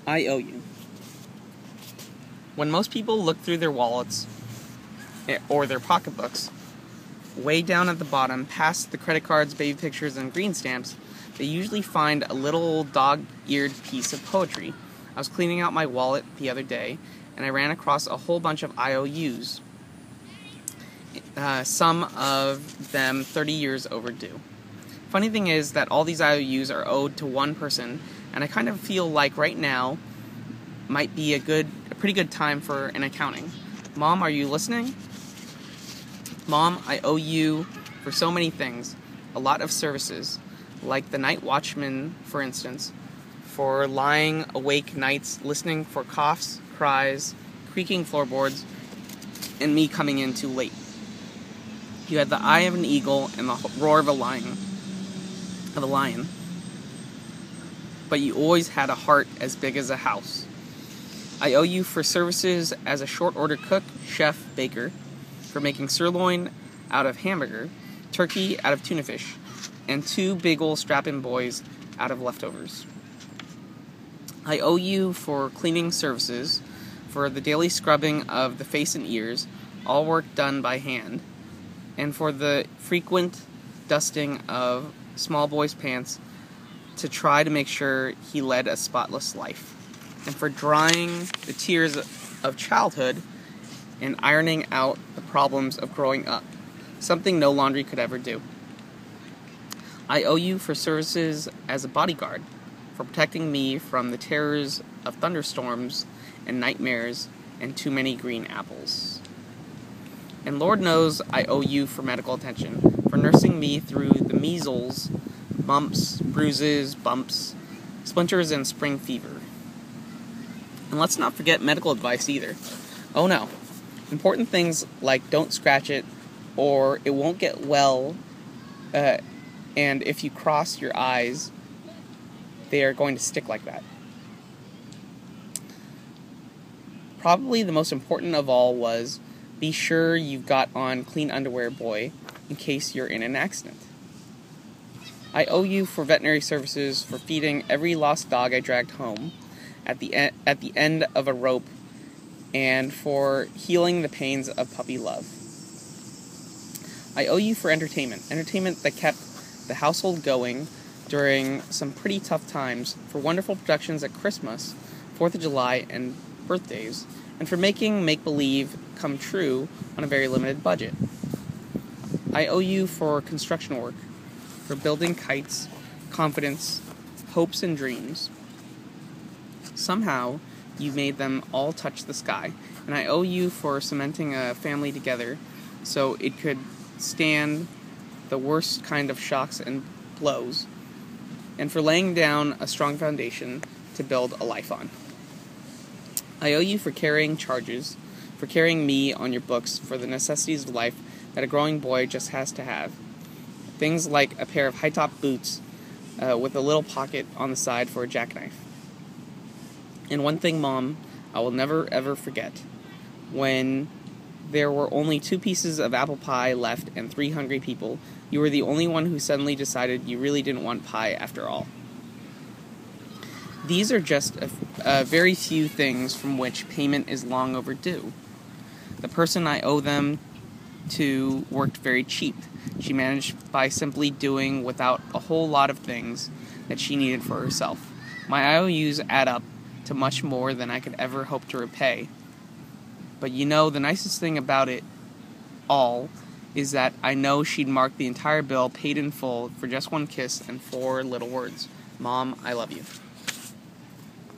I owe you. When most people look through their wallets or their pocketbooks, way down at the bottom, past the credit cards, baby pictures, and green stamps, they usually find a little old dog-eared piece of poetry. I was cleaning out my wallet the other day, and I ran across a whole bunch of IOUs, some of them 30 years overdue. Funny thing is that all these IOUs are owed to one person, and I kind of feel like right now might be a pretty good time for an accounting. Mom, are you listening? Mom, I owe you for so many things, a lot of services, like the night watchman, for instance, for lying awake nights, listening for coughs, cries, creaking floorboards, and me coming in too late. You had the eye of an eagle and the roar of a lion, but you always had a heart as big as a house. I owe you for services as a short-order cook, chef, baker, for making sirloin out of hamburger, turkey out of tuna fish, and 2 big ol' strapping boys out of leftovers. I owe you for cleaning services, for the daily scrubbing of the face and ears, all work done by hand, and for the frequent dusting of small boy's pants to try to make sure he led a spotless life, and for drying the tears of childhood and ironing out the problems of growing up, something no laundry could ever do. I owe you for services as a bodyguard, for protecting me from the terrors of thunderstorms and nightmares and too many green apples. And Lord knows I owe you for medical attention, for nursing me through the measles, bumps, bruises, bumps, splinters, and spring fever. And let's not forget medical advice either. Oh no. Important things like don't scratch it, or it won't get well, and if you cross your eyes, they are going to stick like that. Probably the most important of all was, be sure you've got on clean underwear, boy, in case you're in an accident. I owe you for veterinary services, for feeding every lost dog I dragged home at the end of a rope, and for healing the pains of puppy love. I owe you for entertainment that kept the household going during some pretty tough times, for wonderful productions at Christmas, 4th of July, and birthdays, and for making make-believe come true on a very limited budget. I owe you for construction work, for building kites, confidence, hopes, and dreams. Somehow, you made them all touch the sky, and I owe you for cementing a family together so it could stand the worst kind of shocks and blows, and for laying down a strong foundation to build a life on. I owe you for carrying charges, for carrying me on your books for the necessities of life that a growing boy just has to have. Things like a pair of high-top boots with a little pocket on the side for a jackknife. And one thing, Mom, I will never ever forget. When there were only 2 pieces of apple pie left and 3 hungry people, you were the only one who suddenly decided you really didn't want pie after all. These are just a very few things from which payment is long overdue. The person I owe them to worked very cheap. She managed by simply doing without a whole lot of things that she needed for herself. My IOUs add up to much more than I could ever hope to repay. But you know, the nicest thing about it all is that I know she'd mark the entire bill paid in full for just one kiss and 4 little words. Mom, I love you.